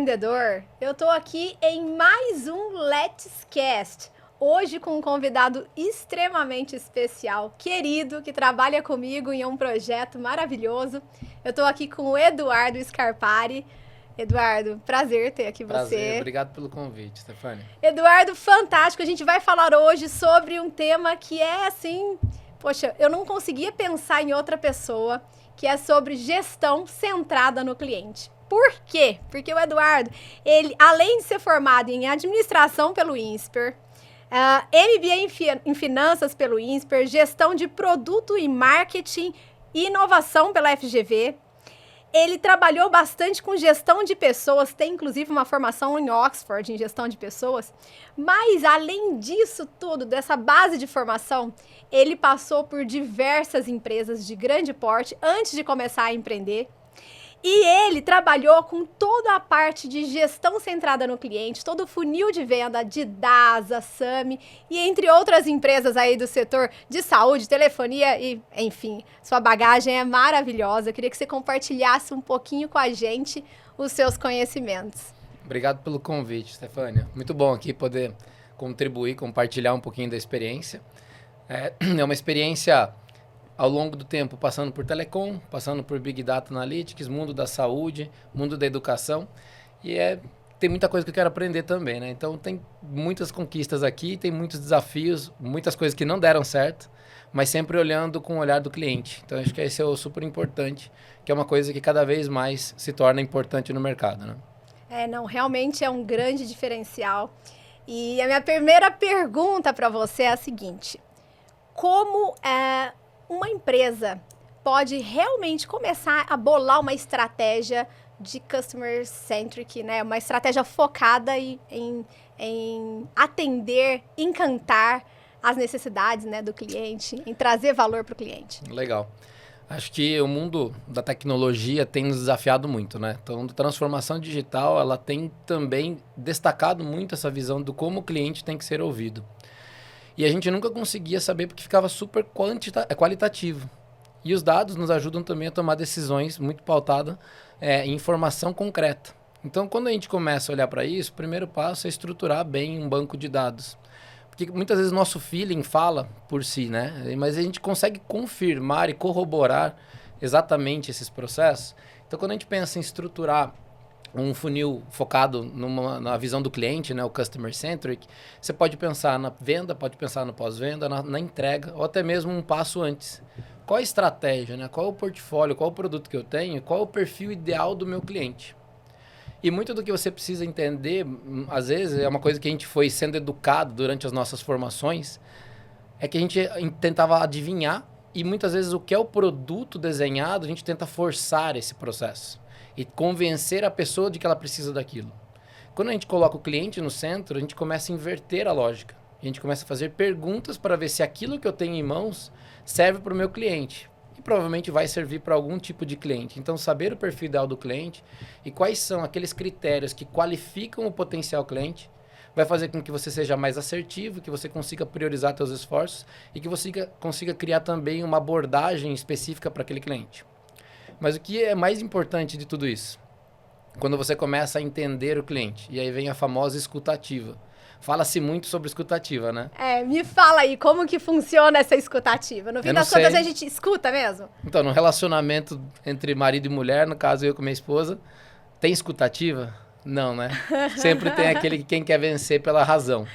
empreendedor, eu estou aqui em mais um Let's Cast. Hoje com um convidado extremamente especial, querido, que trabalha comigo em um projeto maravilhoso. Eu estou aqui com o Eduardo Scarpari. Eduardo, prazer ter aqui Prazer, você. obrigado pelo convite, Stefania. Eduardo, fantástico. A gente vai falar hoje sobre um tema que é assim... Poxa, eu não conseguia pensar em outra pessoa, que é sobre gestão centrada no cliente. Por quê? Porque o Eduardo, ele, além de ser formado em administração pelo INSPER, MBA em finanças pelo INSPER, gestão de produto e marketing e inovação pela FGV, ele trabalhou bastante com gestão de pessoas, tem inclusive uma formação em Oxford em gestão de pessoas, mas além disso tudo, dessa base de formação, ele passou por diversas empresas de grande porte antes de começar a empreender. E ele trabalhou com toda a parte de gestão centrada no cliente, todo o funil de venda de DASA, SAMI e entre outras empresas aí do setor de saúde, telefonia e, enfim, sua bagagem é maravilhosa. Eu queria que você compartilhasse um pouquinho com a gente os seus conhecimentos. Obrigado pelo convite, Stefania. Muito bom aqui poder contribuir, compartilhar um pouquinho da experiência. É uma experiência ao longo do tempo, passando por telecom, passando por Big Data Analytics, mundo da saúde, mundo da educação. E tem muita coisa que eu quero aprender também, né? Então, tem muitas conquistas aqui, tem muitos desafios, muitas coisas que não deram certo, mas sempre olhando com o olhar do cliente. Então, acho que esse é o super importante, que é uma coisa que cada vez mais se torna importante no mercado, né? Não, realmente é um grande diferencial. E a minha primeira pergunta para você é a seguinte: como uma empresa pode realmente começar a bolar uma estratégia de customer centric, né? Uma estratégia focada em atender, encantar as necessidades, né, do cliente, em trazer valor para o cliente? Legal. Acho que o mundo da tecnologia tem nos desafiado muito, né? Então, a transformação digital, ela tem também destacado muito essa visão do como o cliente tem que ser ouvido. E a gente nunca conseguia saber porque ficava super qualitativo. E os dados nos ajudam também a tomar decisões muito pautadas em informação concreta. Então, quando a gente começa a olhar para isso, o primeiro passo é estruturar bem um banco de dados. Porque muitas vezes o nosso feeling fala por si, né? Mas a gente consegue confirmar e corroborar exatamente esses processos. Então, quando a gente pensa em estruturar um funil focado na visão do cliente, né, o customer centric, você pode pensar na venda, pode pensar no pós-venda, na entrega, ou até mesmo um passo antes. Qual a estratégia, né? Qual é o portfólio, qual é o produto que eu tenho, qual é o perfil ideal do meu cliente? E muito do que você precisa entender, às vezes, é uma coisa que a gente foi sendo educado durante as nossas formações, é que a gente tentava adivinhar e muitas vezes o que é o produto desenhado, a gente tenta forçar esse processo e convencer a pessoa de que ela precisa daquilo. Quando a gente coloca o cliente no centro, a gente começa a inverter a lógica. A gente começa a fazer perguntas para ver se aquilo que eu tenho em mãos serve para o meu cliente. E provavelmente vai servir para algum tipo de cliente. Então, saber o perfil ideal do cliente e quais são aqueles critérios que qualificam o potencial cliente vai fazer com que você seja mais assertivo, que você consiga priorizar seus esforços e que você consiga criar também uma abordagem específica para aquele cliente. Mas o que é mais importante de tudo isso? Quando você começa a entender o cliente. E aí vem a famosa escutativa. Fala-se muito sobre escutativa, né? Me fala aí, como que funciona essa escutativa? No fim das contas, a gente escuta mesmo? Então, no relacionamento entre marido e mulher, no caso eu com minha esposa, tem escutativa? Não, né? Sempre tem aquele que quem quer vencer pela razão.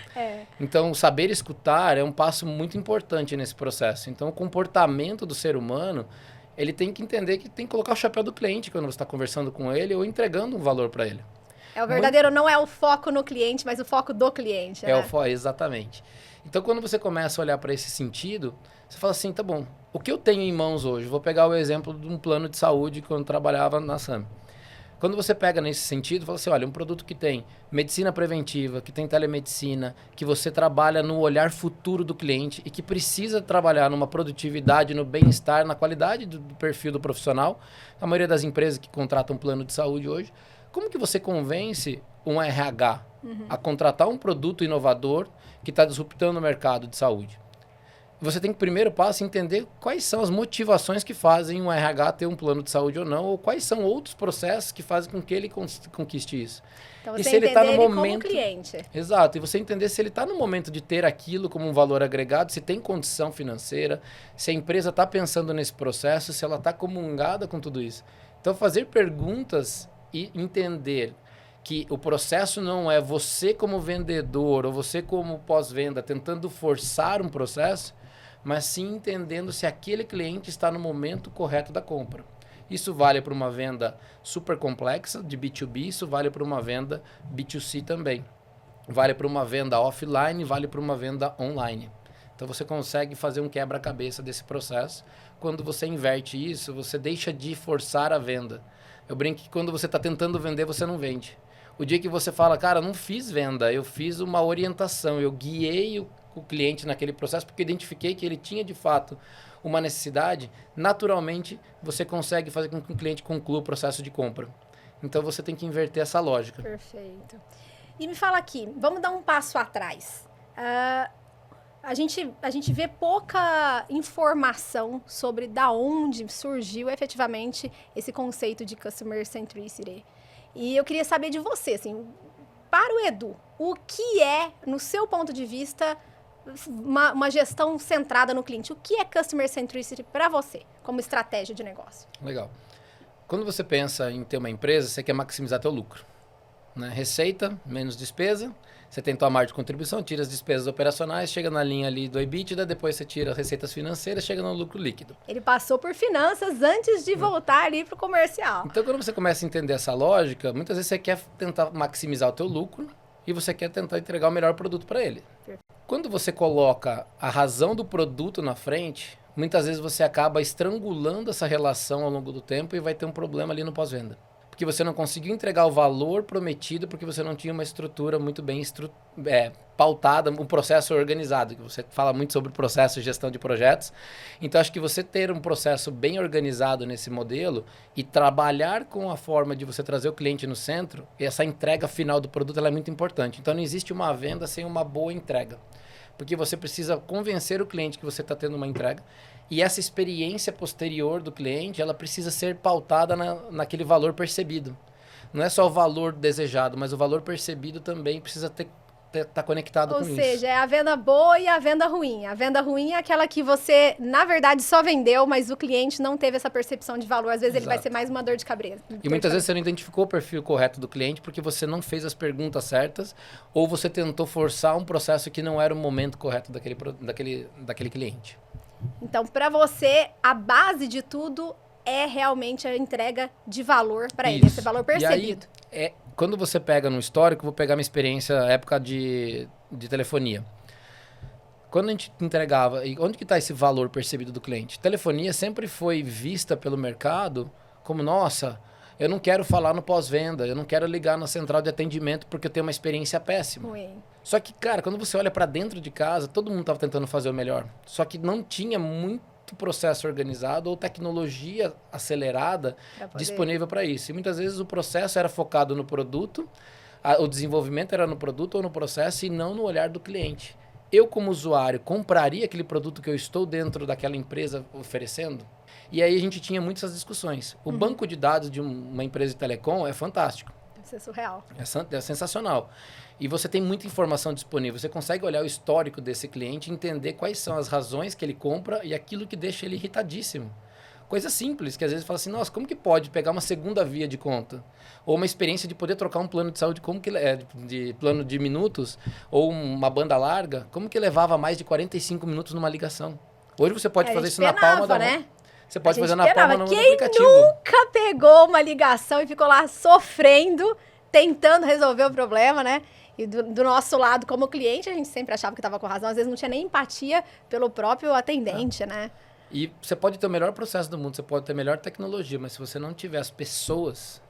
Então, saber escutar é um passo muito importante nesse processo. Então, o comportamento do ser humano, ele tem que entender que tem que colocar o chapéu do cliente quando você está conversando com ele ou entregando um valor para ele. O verdadeiro não é o foco no cliente, mas o foco do cliente, né? Exatamente. Então, quando você começa a olhar para esse sentido, você fala assim, tá bom, o que eu tenho em mãos hoje? Vou pegar o exemplo de um plano de saúde quando eu trabalhava na SAMI. Quando você pega nesse sentido, fala assim, olha, um produto que tem medicina preventiva, que tem telemedicina, que você trabalha no olhar futuro do cliente e que precisa trabalhar numa produtividade, no bem-estar, na qualidade do perfil do profissional, a maioria das empresas que contratam um plano de saúde hoje, como que você convence um RH a contratar um produto inovador que está disruptando o mercado de saúde? você tem que, primeiro passo, entender quais são as motivações que fazem um RH ter um plano de saúde ou não, ou quais são outros processos que fazem com que ele conquiste isso. Então E você se ele tá no entender ele momento, como cliente. exato, e você entender se ele está no momento de ter aquilo como um valor agregado, se tem condição financeira, se a empresa está pensando nesse processo, se ela está comungada com tudo isso. Então, fazer perguntas e entender que o processo não é você como vendedor ou você como pós-venda tentando forçar um processo, mas sim entendendo se aquele cliente está no momento correto da compra. Isso vale para uma venda super complexa de B2B, isso vale para uma venda B2C também. Vale para uma venda offline, vale para uma venda online. Então você consegue fazer um quebra-cabeça desse processo. Quando você inverte isso, você deixa de forçar a venda. Eu brinco que quando você está tentando vender, você não vende. O dia que você fala, cara, não fiz venda, eu fiz uma orientação, eu guiei o cliente naquele processo porque identifiquei que ele tinha de fato uma necessidade, naturalmente você consegue fazer com que o cliente conclua o processo de compra. Então você tem que inverter essa lógica. Perfeito. E me fala aqui, vamos dar um passo atrás. A gente vê pouca informação sobre da onde surgiu efetivamente esse conceito de Customer Centricity. E eu queria saber de você, assim, para o Edu, o que é, no seu ponto de vista, uma gestão centrada no cliente? O que é Customer Centricity para você, como estratégia de negócio? Legal. Quando você pensa em ter uma empresa, você quer maximizar teu lucro, né? Receita, menos despesa, você tem tua margem de contribuição, tira as despesas operacionais, chega na linha ali do EBITDA, depois você tira as receitas financeiras, chega no lucro líquido. Ele passou por finanças antes de voltar ali para o comercial. Então, quando você começa a entender essa lógica, muitas vezes você quer tentar maximizar o teu lucro e você quer tentar entregar o melhor produto para ele. Quando você coloca a razão do produto na frente, muitas vezes você acaba estrangulando essa relação ao longo do tempo e vai ter um problema ali no pós-venda. Porque você não conseguiu entregar o valor prometido porque você não tinha uma estrutura muito bem pautada, um processo organizado. Você fala muito sobre processo e gestão de projetos. Então, acho que você ter um processo bem organizado nesse modelo e trabalhar com a forma de você trazer o cliente no centro, essa entrega final do produto ela é muito importante. Então, não existe uma venda sem uma boa entrega. Porque você precisa convencer o cliente que você está tendo uma entrega. E essa experiência posterior do cliente, ela precisa ser pautada naquele valor percebido. Não é só o valor desejado, mas o valor percebido também precisa estar conectado com isso. Ou seja, é a venda boa e a venda ruim. A venda ruim é aquela que você, na verdade, só vendeu, mas o cliente não teve essa percepção de valor. Às vezes ele vai ser mais uma dor de cabeça. E muitas vezes você não identificou o perfil correto do cliente porque você não fez as perguntas certas ou você tentou forçar um processo que não era o momento correto daquele cliente. Então, para você, a base de tudo é realmente a entrega de valor para ele, esse valor percebido. E aí, quando você pega no histórico, vou pegar minha experiência época de telefonia. Quando a gente entregava, e onde que está esse valor percebido do cliente? Telefonia sempre foi vista pelo mercado como, nossa, eu não quero falar no pós-venda, eu não quero ligar na central de atendimento porque eu tenho uma experiência péssima. Ruim. Só que, cara, quando você olha para dentro de casa, todo mundo estava tentando fazer o melhor. Só que não tinha muito processo organizado ou tecnologia acelerada disponível para isso. E muitas vezes o processo era focado no produto, o desenvolvimento era no produto ou no processo e não no olhar do cliente. Eu, como usuário, compraria aquele produto que eu estou dentro daquela empresa oferecendo? E aí a gente tinha muitas discussões. O banco de dados de uma empresa de telecom é fantástico. Isso é surreal. É sensacional. E você tem muita informação disponível. Você consegue olhar o histórico desse cliente e entender quais são as razões que ele compra e aquilo que deixa ele irritadíssimo. Coisa simples, que às vezes fala assim, nossa, como que pode pegar uma segunda via de conta? Ou uma experiência de poder trocar um plano de saúde, como que de plano de minutos, ou uma banda larga, como que levava mais de 45 minutos numa ligação? Hoje você pode fazer isso na palma da mão. Você pode fazer na palma no aplicativo. Quem nunca pegou uma ligação e ficou lá sofrendo, tentando resolver o problema, né? E do nosso lado, como cliente, a gente sempre achava que estava com razão. Às vezes não tinha nem empatia pelo próprio atendente, né? E você pode ter o melhor processo do mundo, você pode ter a melhor tecnologia, mas se você não tiver as pessoas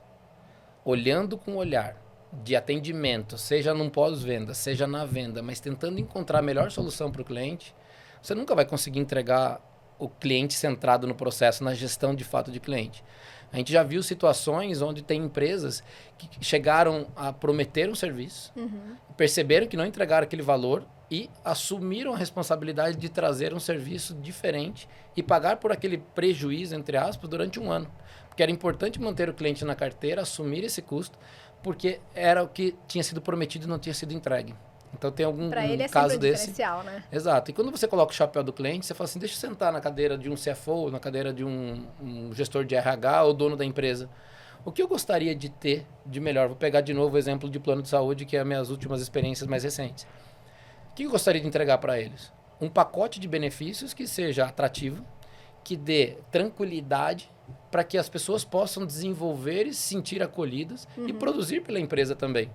olhando com o olhar de atendimento, seja num pós-venda, seja na venda, mas tentando encontrar a melhor solução para o cliente, você nunca vai conseguir entregar o cliente centrado no processo, na gestão de fato de cliente. A gente já viu situações onde tem empresas que chegaram a prometer um serviço, perceberam que não entregaram aquele valor e assumiram a responsabilidade de trazer um serviço diferente e pagar por aquele prejuízo, entre aspas, durante um ano. Porque era importante manter o cliente na carteira, assumir esse custo, porque era o que tinha sido prometido e não tinha sido entregue. Então tem algum Para ele é caso sempre um desse. diferencial, né? Exato. E quando você coloca o chapéu do cliente, você fala assim, deixa eu sentar na cadeira de um CFO, na cadeira de um gestor de RH ou dono da empresa. O que eu gostaria de ter de melhor? Vou pegar de novo o exemplo de plano de saúde, que é as minhas últimas experiências mais recentes. O que eu gostaria de entregar para eles? Um pacote de benefícios que seja atrativo, que dê tranquilidade para que as pessoas possam desenvolver e se sentir acolhidas e produzir pela empresa também.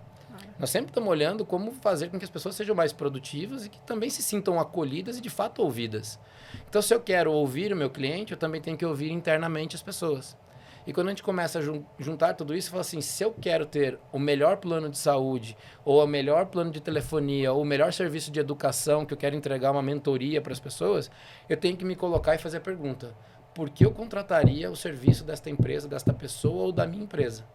Nós sempre estamos olhando como fazer com que as pessoas sejam mais produtivas e que também se sintam acolhidas e de fato ouvidas. Então, se eu quero ouvir o meu cliente, eu também tenho que ouvir internamente as pessoas. E quando a gente começa a juntar tudo isso, fala assim, se eu quero ter o melhor plano de saúde, ou o melhor plano de telefonia, ou o melhor serviço de educação, que eu quero entregar uma mentoria para as pessoas, eu tenho que me colocar e fazer a pergunta, por que eu contrataria o serviço desta empresa, desta pessoa ou da minha empresa?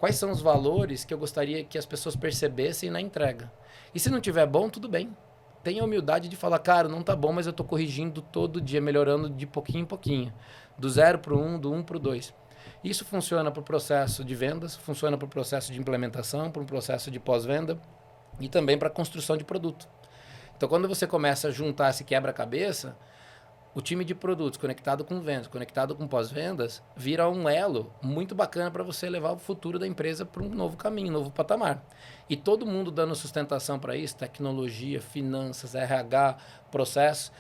Quais são os valores que eu gostaria que as pessoas percebessem na entrega? E se não tiver bom, tudo bem. Tenha a humildade de falar, cara, não tá bom, mas eu estou corrigindo todo dia, melhorando de pouquinho em pouquinho. Do 0 para o 1, do 1 para o 2. Isso funciona para o processo de vendas, funciona para o processo de implementação, para o processo de pós-venda e também para a construção de produto. Então, quando você começa a juntar esse quebra-cabeça, o time de produtos conectado com vendas, conectado com pós-vendas, vira um elo muito bacana para você levar o futuro da empresa para um novo caminho, um novo patamar. E todo mundo dando sustentação para isso, tecnologia, finanças, RH, processos,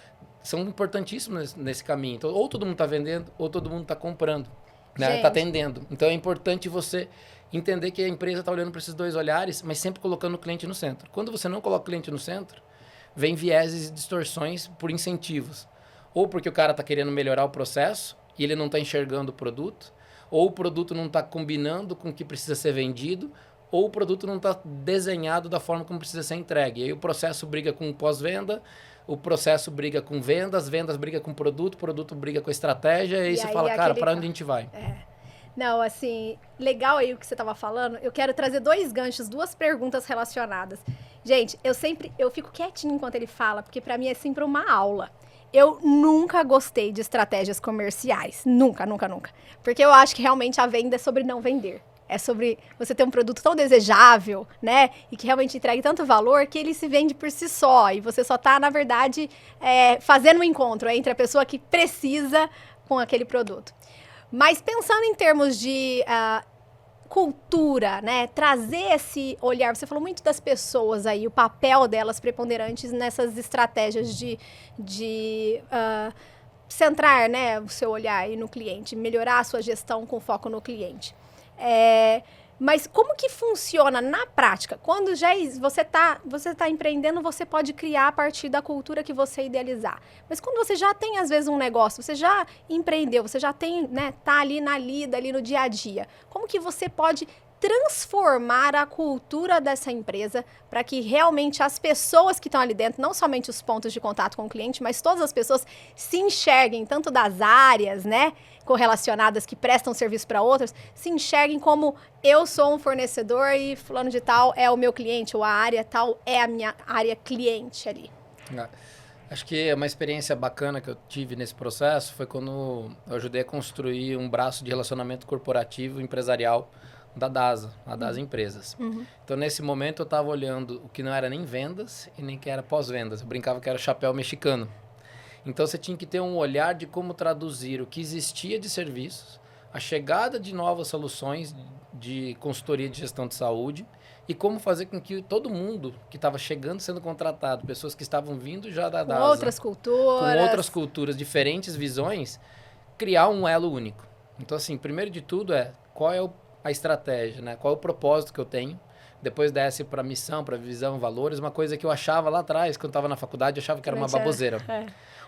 são importantíssimos nesse caminho. Então, ou todo mundo está vendendo, ou todo mundo está comprando, né? Está atendendo. Então, é importante você entender que a empresa está olhando para esses dois olhares, mas sempre colocando o cliente no centro. Quando você não coloca o cliente no centro, vem vieses e distorções por incentivos. Ou porque o cara está querendo melhorar o processo e ele não está enxergando o produto, ou o produto não está combinando com o que precisa ser vendido, ou o produto não está desenhado da forma como precisa ser entregue. E aí o processo briga com pós-venda, o processo briga com vendas, vendas briga com produto briga com estratégia, e aí você fala, cara, para onde a gente vai? Não, assim, legal aí o que você estava falando. Eu quero trazer dois ganchos, duas perguntas relacionadas. Gente, eu fico quietinho enquanto ele fala, porque para mim é sempre uma aula. Eu nunca gostei de estratégias comerciais. Nunca, nunca, nunca. Porque eu acho que realmente a venda é sobre não vender. É sobre você ter um produto tão desejável, né? E que realmente entregue tanto valor que ele se vende por si só. E você só está, na verdade, fazendo um encontro entre a pessoa que precisa com aquele produto. Mas pensando em termos de cultura, né? Trazer esse olhar. Você falou muito das pessoas aí, o papel delas preponderantes nessas estratégias de centrar, né, o seu olhar aí no cliente, melhorar a sua gestão com foco no cliente. Mas como que funciona na prática? Quando você tá empreendendo, você pode criar a partir da cultura que você idealizar. Mas quando você já tem, às vezes, um negócio, você já empreendeu, você já tem, né, tá ali na lida, ali no dia a dia. Como que você pode transformar a cultura dessa empresa para que realmente as pessoas que estão ali dentro, não somente os pontos de contato com o cliente, mas todas as pessoas se enxerguem, tanto das áreas, né, correlacionadas que prestam serviço para outras, se enxerguem como eu sou um fornecedor e fulano de tal é o meu cliente, ou a área tal é a minha área cliente ali. Acho que uma experiência bacana que eu tive nesse processo foi quando eu ajudei a construir um braço de relacionamento corporativo empresarial da DASA, a DASA Empresas. Então, nesse momento, eu estava olhando o que não era nem vendas e nem que era pós-vendas. Eu brincava que era chapéu mexicano. Então, você tinha que ter um olhar de como traduzir o que existia de serviços, a chegada de novas soluções de consultoria de gestão de saúde e como fazer com que todo mundo que estava chegando sendo contratado, pessoas que estavam vindo já da DASA, com outras culturas, diferentes visões, criar um elo único. Então, assim, primeiro de tudo qual é a estratégia, né? Qual é o propósito que eu tenho? Depois desce para missão, para visão, valores, uma coisa que eu achava lá atrás, quando eu estava na faculdade, eu achava que era uma baboseira.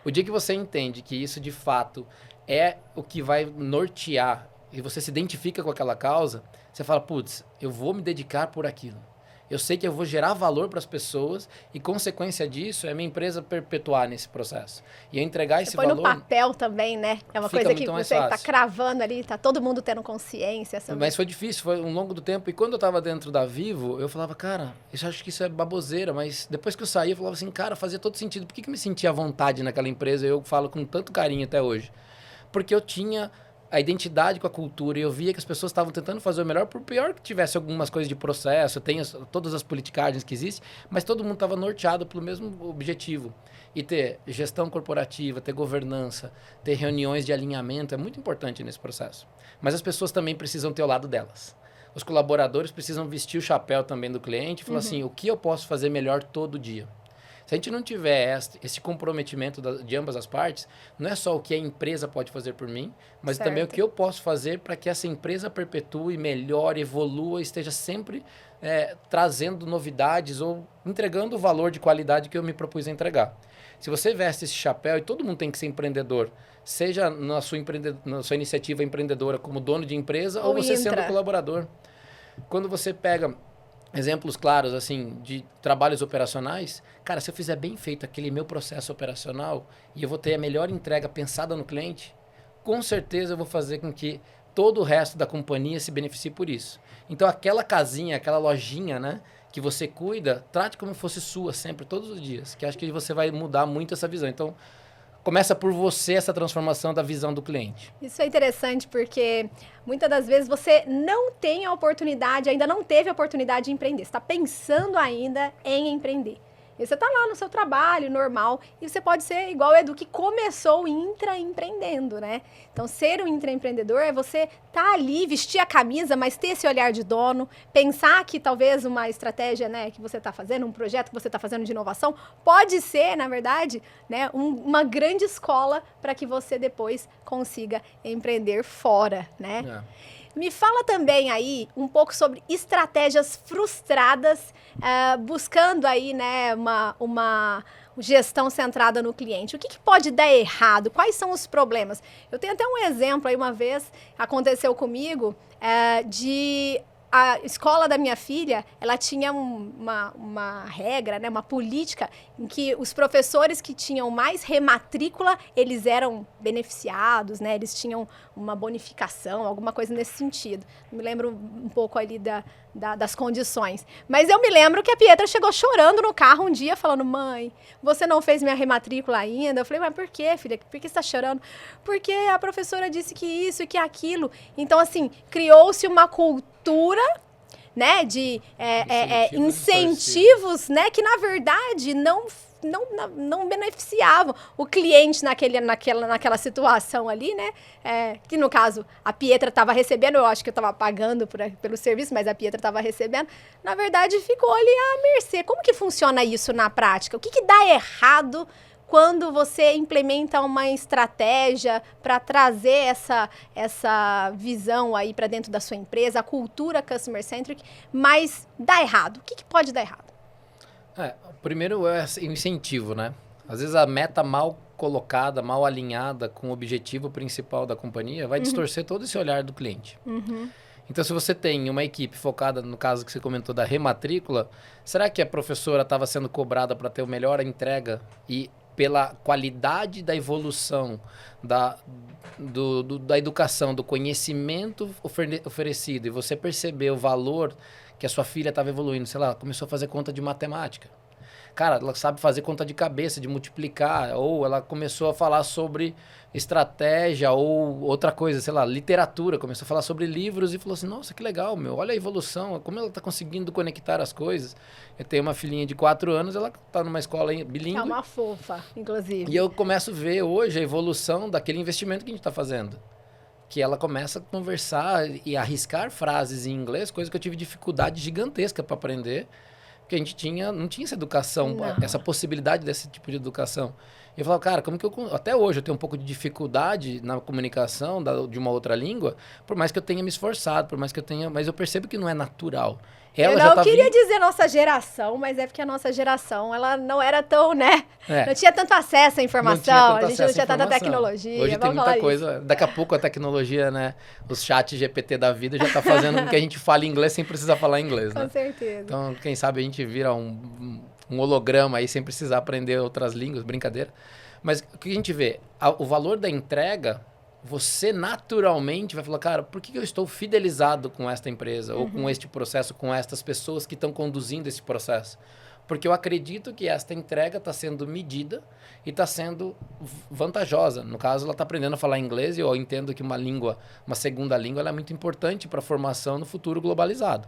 O dia que você entende que isso, de fato, é o que vai nortear e você se identifica com aquela causa, você fala, putz, eu vou me dedicar por aquilo. Eu sei que eu vou gerar valor para as pessoas e, consequência disso, é minha empresa perpetuar nesse processo. E eu entregar esse valor... Põe no papel também, né? É uma coisa que você está cravando ali, tá todo mundo tendo consciência. Mas foi difícil, foi um longo do tempo. E quando eu estava dentro da Vivo, eu falava, cara, eu acho que isso é baboseira. Mas depois que eu saí, eu falava assim, cara, fazia todo sentido. Por que eu me sentia à vontade naquela empresa? Eu falo com tanto carinho até hoje. Porque eu tinha a identidade com a cultura e eu via que as pessoas estavam tentando fazer o melhor, por pior que tivesse algumas coisas de processo, tem todas as politicagens que existem, mas todo mundo estava norteado pelo mesmo objetivo. E ter gestão corporativa, ter governança, ter reuniões de alinhamento é muito importante nesse processo. Mas as pessoas também precisam ter o lado delas. Os colaboradores precisam vestir o chapéu também do cliente e falar assim, o que eu posso fazer melhor todo dia? Se a gente não tiver esse comprometimento de ambas as partes, não é só o que a empresa pode fazer por mim, mas também o que eu posso fazer para que essa empresa perpetue, melhore, evolua, esteja sempre trazendo novidades ou entregando o valor de qualidade que eu me propus a entregar. Se você veste esse chapéu, e todo mundo tem que ser empreendedor, seja na sua iniciativa empreendedora como dono de empresa ou você sendo colaborador. Quando você pega... exemplos claros, assim, de trabalhos operacionais, cara, se eu fizer bem feito aquele meu processo operacional e eu vou ter a melhor entrega pensada no cliente, com certeza eu vou fazer com que todo o resto da companhia se beneficie por isso. Então, aquela casinha, aquela lojinha, né, que você cuida, trate como se fosse sua sempre, todos os dias, que acho que você vai mudar muito essa visão. Então, começa por você essa transformação da visão do cliente. Isso é interessante porque muitas das vezes você não tem a oportunidade, ainda não teve a oportunidade de empreender. Você está pensando ainda em empreender. E você está lá no seu trabalho normal e você pode ser igual o Edu, que começou intraempreendendo, né? Então, ser um intraempreendedor é você estar ali, vestir a camisa, mas ter esse olhar de dono, pensar que talvez uma estratégia, né, que você está fazendo, um projeto que você está fazendo de inovação, pode ser, na verdade, né, uma grande escola para que você depois consiga empreender fora, né? Me fala também aí um pouco sobre estratégias frustradas, buscando aí, né, uma gestão centrada no cliente. O que pode dar errado? Quais são os problemas? Eu tenho até um exemplo aí, uma vez aconteceu comigo, a escola da minha filha, ela tinha uma regra, né, uma política em que os professores que tinham mais rematrícula, eles eram beneficiados, né, eles tinham uma bonificação, alguma coisa nesse sentido. Me lembro um pouco ali das condições. Mas eu me lembro que a Pietra chegou chorando no carro um dia, falando, mãe, você não fez minha rematrícula ainda? Eu falei, mas por quê, filha? Por que você está chorando? Porque a professora disse que isso e que aquilo. Então, assim, criou-se uma cultura, né, de incentivos, né, que na verdade não beneficiavam o cliente naquela situação ali, né, que no caso a Pietra estava recebendo, eu acho que eu estava pagando pelo serviço, mas a Pietra estava recebendo, na verdade ficou ali à mercê. Como que funciona isso na prática? O que dá errado quando você implementa uma estratégia para trazer essa visão aí para dentro da sua empresa, a cultura customer-centric, mas dá errado? O que pode dar errado? Primeiro é o incentivo, né? Às vezes a meta mal colocada, mal alinhada com o objetivo principal da companhia vai distorcer todo esse olhar do cliente. Então, se você tem uma equipe focada, no caso que você comentou da rematrícula, será que a professora estava sendo cobrada para ter a melhor entrega e pela qualidade da evolução da educação, do conhecimento oferecido, e você perceber o valor que a sua filha estava evoluindo, sei lá, começou a fazer conta de matemática. Cara, ela sabe fazer conta de cabeça, de multiplicar, ou ela começou a falar sobre estratégia ou outra coisa, sei lá, literatura, começou a falar sobre livros e falou assim, nossa, que legal, meu, olha a evolução, como ela está conseguindo conectar as coisas. Eu tenho uma filhinha de 4 anos, ela está numa escola bilíngue. É uma fofa, inclusive. E eu começo a ver hoje a evolução daquele investimento que a gente está fazendo. Que ela começa a conversar e arriscar frases em inglês, coisa que eu tive dificuldade gigantesca para aprender, porque a gente não tinha essa educação, essa possibilidade desse tipo de educação. E eu falava, cara, como que até hoje eu tenho um pouco de dificuldade na comunicação de uma outra língua, por mais que eu tenha me esforçado, por mais que eu tenha, mas eu percebo que não é natural. Ela eu já não tá queria vindo... dizer nossa geração, mas é porque a nossa geração, ela não era tão, né? É. Não tinha tanto acesso à informação, a gente não tinha tanta tecnologia. Hoje tem muita coisa. Daqui a pouco a tecnologia, né? Os chats GPT da vida já tá fazendo com que a gente fale inglês sem precisar falar inglês, né? Com certeza. Então, quem sabe a gente vira um holograma aí sem precisar aprender outras línguas, brincadeira. Mas o que a gente vê? O valor da entrega, você naturalmente vai falar, cara, por que eu estou fidelizado com esta empresa ou com este processo, com estas pessoas que estão conduzindo esse processo? Porque eu acredito que esta entrega está sendo medida e está sendo vantajosa. No caso, ela está aprendendo a falar inglês e eu entendo que uma língua, uma segunda língua, ela é muito importante para a formação no futuro globalizado.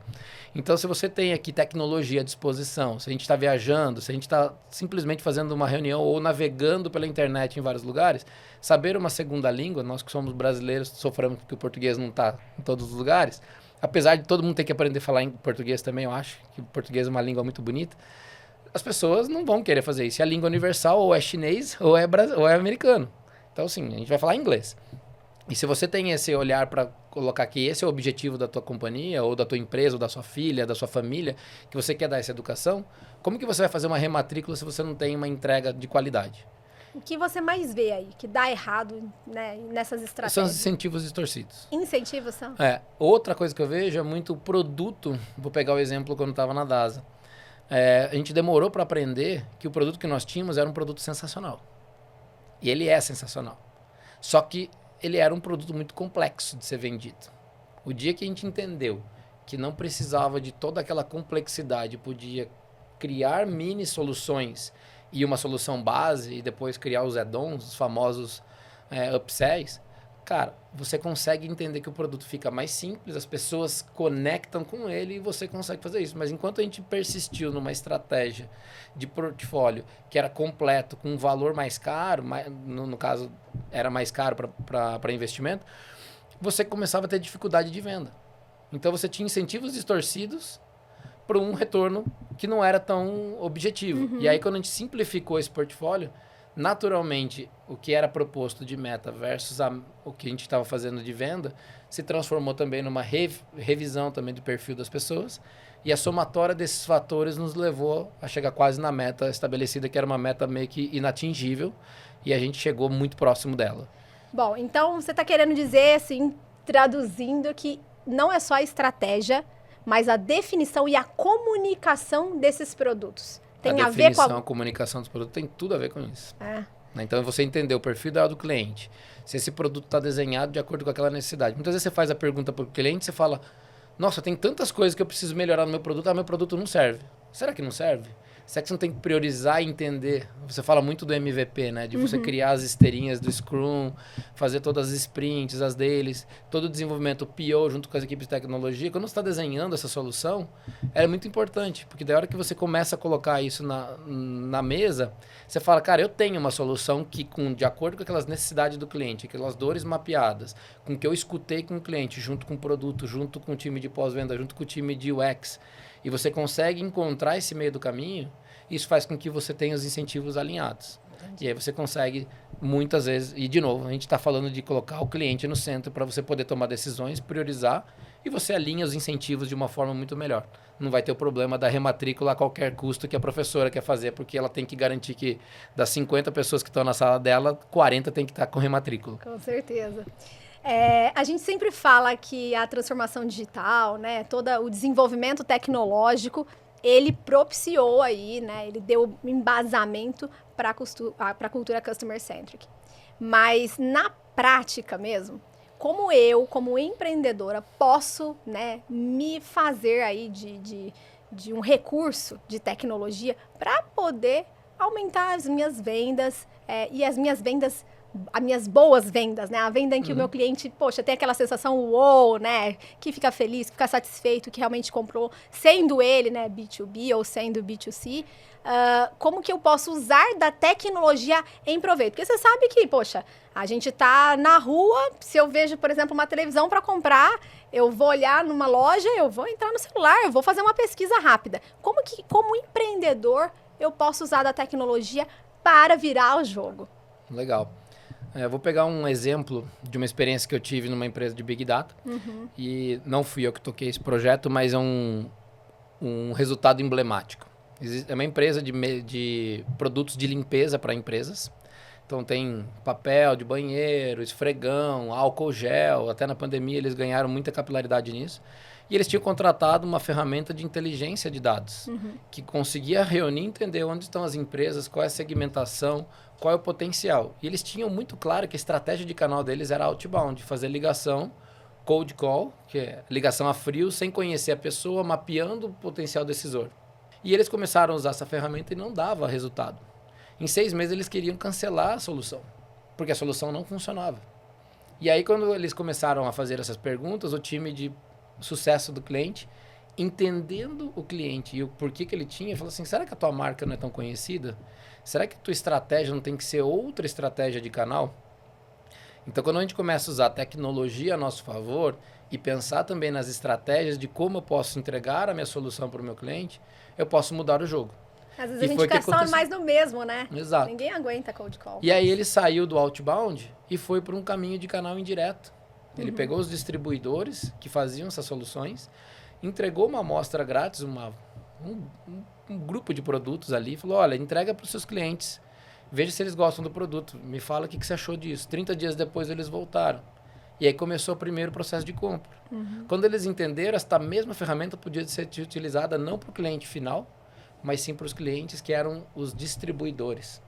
Então, se você tem aqui tecnologia à disposição, se a gente está viajando, se a gente está simplesmente fazendo uma reunião ou navegando pela internet em vários lugares, saber uma segunda língua, nós que somos brasileiros, sofremos porque o português não está em todos os lugares, apesar de todo mundo ter que aprender a falar em português também, eu acho que o português é uma língua muito bonita, as pessoas não vão querer fazer isso. E a língua universal ou é chinês ou é americano. Então, assim, a gente vai falar inglês. E se você tem esse olhar para colocar que esse é o objetivo da tua companhia, ou da tua empresa, ou da sua filha, da sua família, que você quer dar essa educação, como que você vai fazer uma rematrícula se você não tem uma entrega de qualidade? O que você mais vê aí, que dá errado, né, nessas estratégias? São os incentivos distorcidos. Incentivos são? Outra coisa que eu vejo é muito produto. Vou pegar o exemplo quando estava na DASA. A gente demorou para aprender que o produto que nós tínhamos era um produto sensacional. E ele é sensacional. Só que ele era um produto muito complexo de ser vendido. O dia que a gente entendeu que não precisava de toda aquela complexidade, podia criar mini soluções e uma solução base e depois criar os add-ons, os famosos upsells, cara, você consegue entender que o produto fica mais simples, as pessoas conectam com ele e você consegue fazer isso. Mas enquanto a gente persistiu numa estratégia de portfólio que era completo, com um valor mais caro, no caso era mais caro para investimento, você começava a ter dificuldade de venda. Então você tinha incentivos distorcidos para um retorno que não era tão objetivo. E aí quando a gente simplificou esse portfólio, naturalmente, o que era proposto de meta versus o que a gente estava fazendo de venda se transformou também numa revisão também do perfil das pessoas e a somatória desses fatores nos levou a chegar quase na meta estabelecida, que era uma meta meio que inatingível e a gente chegou muito próximo dela. Bom, então você está querendo dizer, assim, traduzindo, que não é só a estratégia, mas a definição e a comunicação desses produtos. Tem a ver com a comunicação dos produtos tem tudo a ver com isso. Então, você entender o perfil do cliente, se esse produto está desenhado de acordo com aquela necessidade. Muitas vezes você faz a pergunta para o cliente, você fala, nossa, tem tantas coisas que eu preciso melhorar no meu produto, meu produto não serve. Será que não serve? Será que você não tem que priorizar e entender? Você fala muito do MVP, né? De você criar as esteirinhas do Scrum, fazer todas as sprints, as deles, todo o desenvolvimento, o PO junto com as equipes de tecnologia. Quando você está desenhando essa solução, é muito importante, porque da hora que você começa a colocar isso na mesa, você fala, cara, eu tenho uma solução que, de acordo com aquelas necessidades do cliente, aquelas dores mapeadas, com o que eu escutei com o cliente, junto com o produto, junto com o time de pós-venda, junto com o time de UX, e você consegue encontrar esse meio do caminho, isso faz com que você tenha os incentivos alinhados. Entendi. E aí você consegue, muitas vezes, e de novo, a gente está falando de colocar o cliente no centro para você poder tomar decisões, priorizar, e você alinha os incentivos de uma forma muito melhor. Não vai ter o problema da rematrícula a qualquer custo que a professora quer fazer, porque ela tem que garantir que das 50 pessoas que estão na sala dela, 40 tem que estar com rematrícula. Com certeza. A gente sempre fala que a transformação digital, né, todo o desenvolvimento tecnológico, ele propiciou aí, né, ele deu embasamento para a cultura customer-centric. Mas na prática mesmo, como eu, como empreendedora, posso, né, me fazer aí de um recurso de tecnologia para poder aumentar as minhas vendas e as minhas boas vendas, né? A venda em que o meu cliente, poxa, tem aquela sensação uou, né? Que fica feliz, que fica satisfeito, que realmente comprou, sendo ele, né, B2B ou sendo B2C. Como que eu posso usar da tecnologia em proveito? Porque você sabe que, poxa, a gente tá na rua, se eu vejo, por exemplo, uma televisão para comprar, eu vou olhar numa loja, eu vou entrar no celular, eu vou fazer uma pesquisa rápida. Como empreendedor, eu posso usar da tecnologia para virar o jogo? Legal. Eu vou pegar um exemplo de uma experiência que eu tive numa empresa de Big Data. E não fui eu que toquei esse projeto, mas é um um resultado emblemático. É uma empresa de produtos de limpeza para empresas. Então tem papel de banheiro, esfregão, álcool gel. Até na pandemia eles ganharam muita capilaridade nisso. E eles tinham contratado uma ferramenta de inteligência de dados, que conseguia reunir e entender onde estão as empresas, qual é a segmentação, qual é o potencial. E eles tinham muito claro que a estratégia de canal deles era outbound, fazer ligação, cold call, que é ligação a frio, sem conhecer a pessoa, mapeando o potencial decisor. E eles começaram a usar essa ferramenta e não dava resultado. Em 6 meses eles queriam cancelar a solução, porque a solução não funcionava. E aí quando eles começaram a fazer essas perguntas, o time de sucesso do cliente, entendendo o cliente e o porquê que ele tinha, falou assim, será que a tua marca não é tão conhecida? Será que a tua estratégia não tem que ser outra estratégia de canal? Então, quando a gente começa a usar a tecnologia a nosso favor e pensar também nas estratégias de como eu posso entregar a minha solução para o meu cliente, eu posso mudar o jogo. Às vezes a gente fica só mais do mesmo, né? Exato. Ninguém aguenta cold call. E aí ele saiu do outbound e foi para um caminho de canal indireto. Ele pegou os distribuidores que faziam essas soluções, entregou uma amostra grátis, um grupo de produtos ali, e falou, olha, entrega para os seus clientes, veja se eles gostam do produto, me fala o que você achou disso. 30 dias depois eles voltaram. E aí começou o primeiro processo de compra. Quando eles entenderam, esta mesma ferramenta podia ser utilizada não para o cliente final, mas sim para os clientes que eram os distribuidores.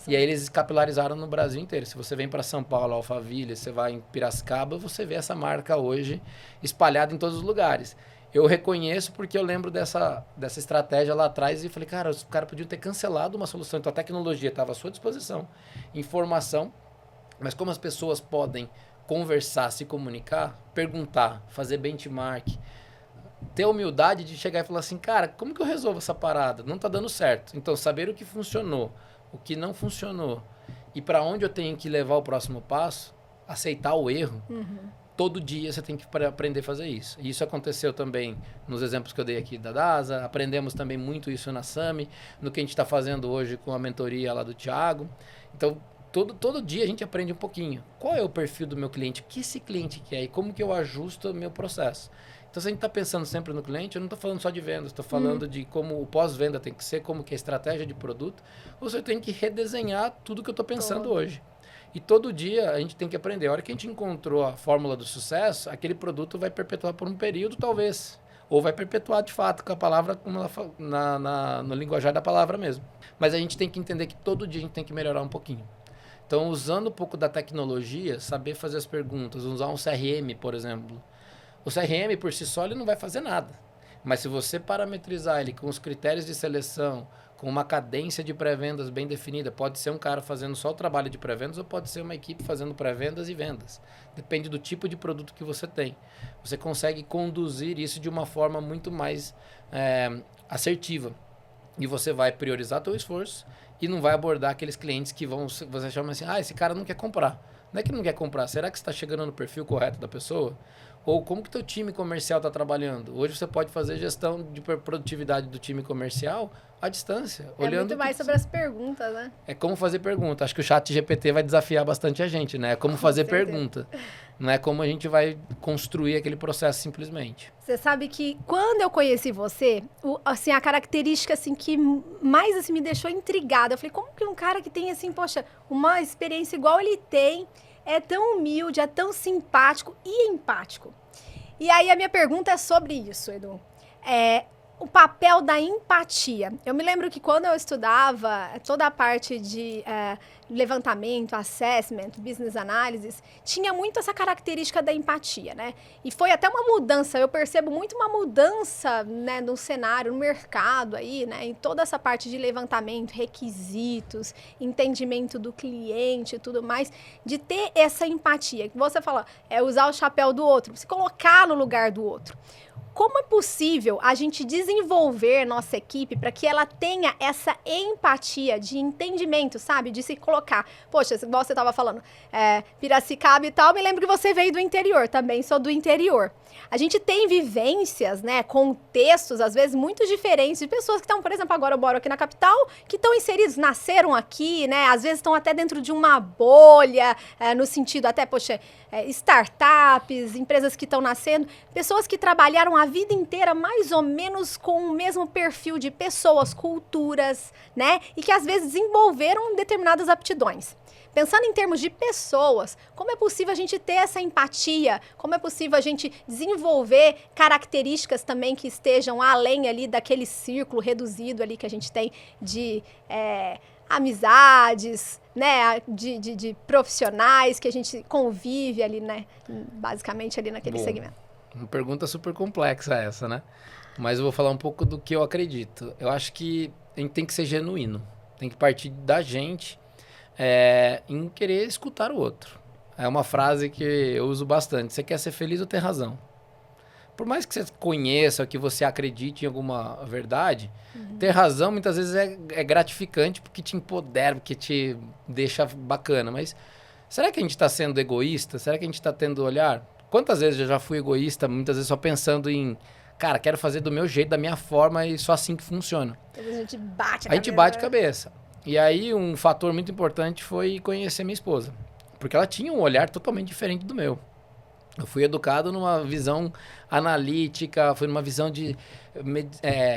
E aí eles capilarizaram no Brasil inteiro. Se você vem para São Paulo, Alphaville, você vai em Piracicaba, você vê essa marca hoje espalhada em todos os lugares. Eu reconheço porque eu lembro dessa estratégia lá atrás e falei, cara, os caras podiam ter cancelado uma solução. Então a tecnologia estava à sua disposição, informação, mas como as pessoas podem conversar, se comunicar, perguntar, fazer benchmark, ter a humildade de chegar e falar assim, cara, como que eu resolvo essa parada? Não está dando certo. Então saber o que funcionou, o que não funcionou e para onde eu tenho que levar o próximo passo, aceitar o erro, todo dia você tem que aprender a fazer isso. E isso aconteceu também nos exemplos que eu dei aqui da DASA, aprendemos também muito isso na SAMI, no que a gente está fazendo hoje com a mentoria lá do Thiago. Então, todo dia a gente aprende um pouquinho. Qual é o perfil do meu cliente? O que esse cliente quer e como que eu ajusto o meu processo? Então, se a gente está pensando sempre no cliente, eu não estou falando só de vendas, estou falando de como o pós-venda tem que ser, como que é a estratégia de produto. Você tem que redesenhar tudo que eu estou pensando hoje. E todo dia a gente tem que aprender. A hora que a gente encontrou a fórmula do sucesso, aquele produto vai perpetuar por um período, talvez. Ou vai perpetuar, de fato, com a palavra, como no linguajar da palavra mesmo. Mas a gente tem que entender que todo dia a gente tem que melhorar um pouquinho. Então, usando um pouco da tecnologia, saber fazer as perguntas, usar um CRM, por exemplo. O CRM, por si só, ele não vai fazer nada. Mas se você parametrizar ele com os critérios de seleção, com uma cadência de pré-vendas bem definida, pode ser um cara fazendo só o trabalho de pré-vendas ou pode ser uma equipe fazendo pré-vendas e vendas. Depende do tipo de produto que você tem. Você consegue conduzir isso de uma forma muito mais assertiva. E você vai priorizar seu esforço e não vai abordar aqueles clientes que você chama assim, esse cara não quer comprar. Não é que não quer comprar, será que você está chegando no perfil correto da pessoa? Ou como que teu time comercial está trabalhando? Hoje você pode fazer gestão de produtividade do time comercial à distância. Olhando muito mais sobre as perguntas, né? É como fazer pergunta. Acho que o ChatGPT vai desafiar bastante a gente, né? É como fazer pergunta. Não é como a gente vai construir aquele processo simplesmente. Você sabe que quando eu conheci você, assim, a característica assim, que mais assim, me deixou intrigada, eu falei, como que um cara que tem assim, poxa, uma experiência igual ele tem, é tão humilde, é tão simpático e empático. E aí a minha pergunta é sobre isso, Edu. O papel da empatia. Eu me lembro que quando eu estudava toda a parte de levantamento, assessment, business analysis, tinha muito essa característica da empatia, né? E foi até uma mudança, eu percebo muito uma mudança, né, no cenário, no mercado aí, né? Em toda essa parte de levantamento, requisitos, entendimento do cliente e tudo mais, de ter essa empatia. Que você fala, usar o chapéu do outro, se colocar no lugar do outro. Como é possível a gente desenvolver nossa equipe para que ela tenha essa empatia de entendimento, sabe? De se colocar. Poxa, igual você estava falando, Piracicaba e tal, me lembro que você veio do interior, também sou do interior. A gente tem vivências, né, contextos, às vezes, muito diferentes de pessoas que estão, por exemplo, agora eu moro aqui na capital, que estão inseridos, nasceram aqui, né, às vezes estão até dentro de uma bolha, no sentido até, poxa, startups, empresas que estão nascendo, pessoas que trabalharam a vida inteira mais ou menos com o mesmo perfil de pessoas, culturas, né? E que às vezes desenvolveram determinadas aptidões. Pensando em termos de pessoas, como é possível a gente ter essa empatia? Como é possível a gente desenvolver características também que estejam além ali daquele círculo reduzido ali que a gente tem de amizades, né? De profissionais que a gente convive ali, né? Basicamente ali naquele segmento. Uma pergunta super complexa essa, né? Mas eu vou falar um pouco do que eu acredito. Eu acho que a gente tem que ser genuíno. Tem que partir da gente em querer escutar o outro. É uma frase que eu uso bastante. Você quer ser feliz ou ter razão? Por mais que você conheça, que você acredite em alguma verdade, ter razão muitas vezes é gratificante porque te empodera, porque te deixa bacana. Mas será que a gente está sendo egoísta? Será que a gente está tendo olhar? Quantas vezes eu já fui egoísta, muitas vezes só pensando em, cara, quero fazer do meu jeito, da minha forma e só assim que funciona. A gente bate a cabeça. A gente bate cabeça. E aí um fator muito importante foi conhecer minha esposa. Porque ela tinha um olhar totalmente diferente do meu. Eu fui educado numa visão analítica, fui numa visão de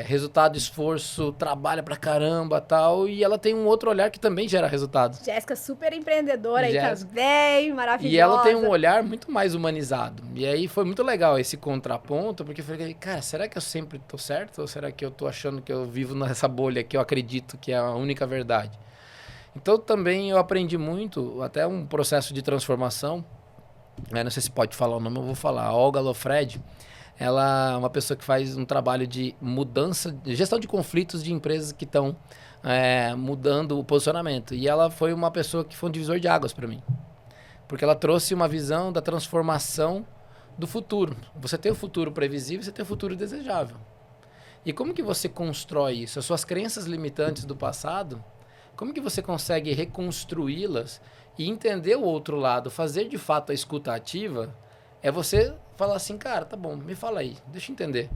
resultado, esforço, trabalha pra caramba tal. E ela tem um outro olhar que também gera resultado. Jéssica, super empreendedora aí também, maravilhosa. E ela tem um olhar muito mais humanizado. E aí foi muito legal esse contraponto, porque eu falei, cara, será que eu sempre tô certo? Ou será que eu tô achando que eu vivo nessa bolha que eu acredito que é a única verdade? Então também eu aprendi muito, até um processo de transformação. Não sei se pode falar o nome, eu vou falar. A Olga Lofred, ela é uma pessoa que faz um trabalho de mudança, de gestão de conflitos de empresas que estão mudando o posicionamento. E ela foi uma pessoa que foi um divisor de águas para mim. Porque ela trouxe uma visão da transformação do futuro. Você tem o futuro previsível, você tem o futuro desejável. E como que você constrói isso? As suas crenças limitantes do passado, como que você consegue reconstruí-las e entender o outro lado, fazer de fato a escuta ativa, é você falar assim, cara, tá bom, me fala aí, deixa eu entender.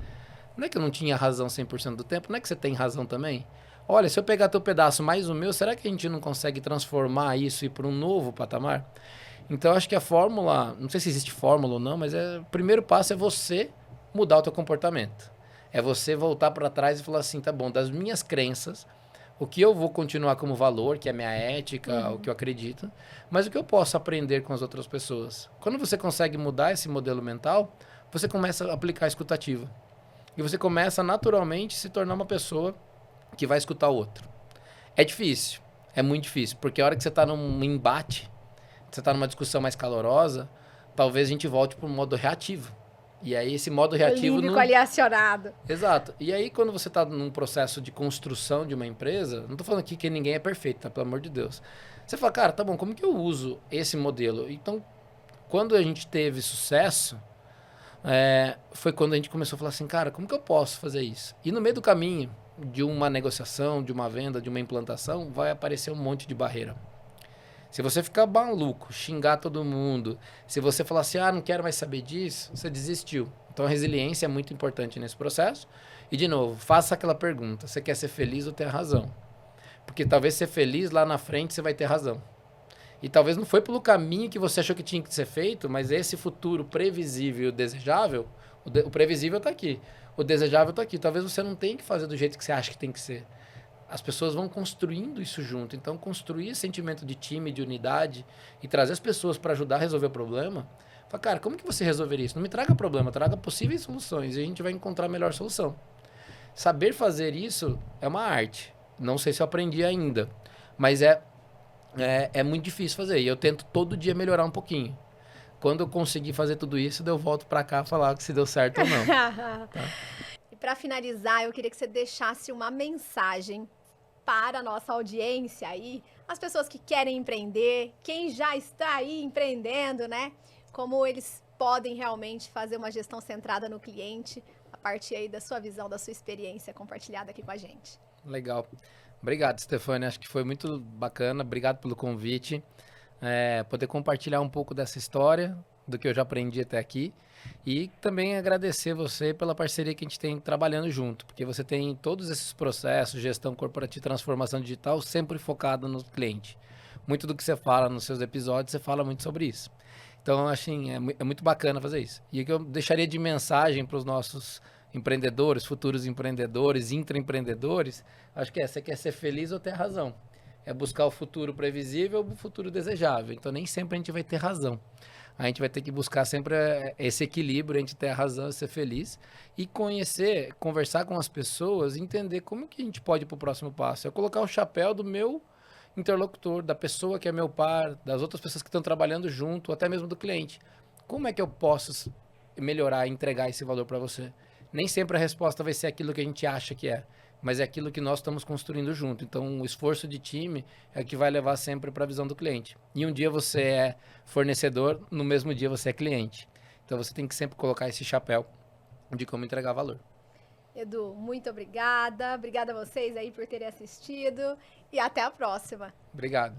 Não é que eu não tinha razão 100% do tempo, não é que você tem razão também? Olha, se eu pegar teu pedaço mais o meu, será que a gente não consegue transformar isso e ir para um novo patamar? Então, acho que a fórmula, não sei se existe fórmula ou não, mas o primeiro passo é você mudar o teu comportamento. É você voltar para trás e falar assim, tá bom, das minhas crenças, o que eu vou continuar como valor, que é a minha ética, o que eu acredito, mas o que eu posso aprender com as outras pessoas. Quando você consegue mudar esse modelo mental, você começa a aplicar a escutativa. E você começa naturalmente a se tornar uma pessoa que vai escutar o outro. É difícil, é muito difícil, porque a hora que você está num embate, você está numa discussão mais calorosa, talvez a gente volte para um modo reativo. E aí esse modo reativo... Límbico ali acionado. Exato. E aí quando você está num processo de construção de uma empresa, não estou falando aqui que ninguém é perfeito, tá? Pelo amor de Deus. Você fala, cara, tá bom, como que eu uso esse modelo? Então, quando a gente teve sucesso, foi quando a gente começou a falar assim, cara, como que eu posso fazer isso? E no meio do caminho de uma negociação, de uma venda, de uma implantação, vai aparecer um monte de barreira. Se você ficar maluco, xingar todo mundo, se você falar assim, não quero mais saber disso, você desistiu. Então a resiliência é muito importante nesse processo. E de novo, faça aquela pergunta, você quer ser feliz ou ter razão? Porque talvez ser feliz lá na frente você vai ter razão. E talvez não foi pelo caminho que você achou que tinha que ser feito, mas esse futuro previsível e desejável, o previsível está aqui, o desejável está aqui. Talvez você não tenha que fazer do jeito que você acha que tem que ser. As pessoas vão construindo isso junto. Então, construir esse sentimento de time, de unidade e trazer as pessoas para ajudar a resolver o problema. Fala, cara, como que você resolveria isso? Não me traga problema, traga possíveis soluções e a gente vai encontrar a melhor solução. Saber fazer isso é uma arte. Não sei se eu aprendi ainda, mas é muito difícil fazer. E eu tento todo dia melhorar um pouquinho. Quando eu conseguir fazer tudo isso, eu volto para cá falar se deu certo ou não. Tá? E para finalizar, eu queria que você deixasse uma mensagem para a nossa audiência aí, as pessoas que querem empreender, quem já está aí empreendendo, né? Como eles podem realmente fazer uma gestão centrada no cliente, a partir aí da sua visão, da sua experiência compartilhada aqui com a gente. Legal. Obrigado, Stefania. Acho que foi muito bacana. Obrigado pelo convite. Poder compartilhar um pouco dessa história, do que eu já aprendi até aqui. E também agradecer você pela parceria que a gente tem trabalhando junto, porque você tem todos esses processos, gestão corporativa, transformação digital, sempre focado no cliente. Muito do que você fala nos seus episódios, você fala muito sobre isso. Então, assim, é muito bacana fazer isso. E o que eu deixaria de mensagem para os nossos empreendedores, futuros empreendedores, intraempreendedores, acho que você quer ser feliz ou ter razão. É buscar o futuro previsível, o futuro desejável. Então, nem sempre a gente vai ter razão. A gente vai ter que buscar sempre esse equilíbrio entre ter a razão e ser feliz e conhecer, conversar com as pessoas, entender como que a gente pode ir para o próximo passo. É colocar o chapéu do meu interlocutor, da pessoa que é meu par, das outras pessoas que estão trabalhando junto, até mesmo do cliente. Como é que eu posso melhorar e entregar esse valor para você? Nem sempre a resposta vai ser aquilo que a gente acha que é, mas é aquilo que nós estamos construindo junto. Então, o esforço de time é que vai levar sempre para a visão do cliente. E um dia você é fornecedor, no mesmo dia você é cliente. Então, você tem que sempre colocar esse chapéu de como entregar valor. Edu, muito obrigada. Obrigada a vocês aí por terem assistido e até a próxima. Obrigado.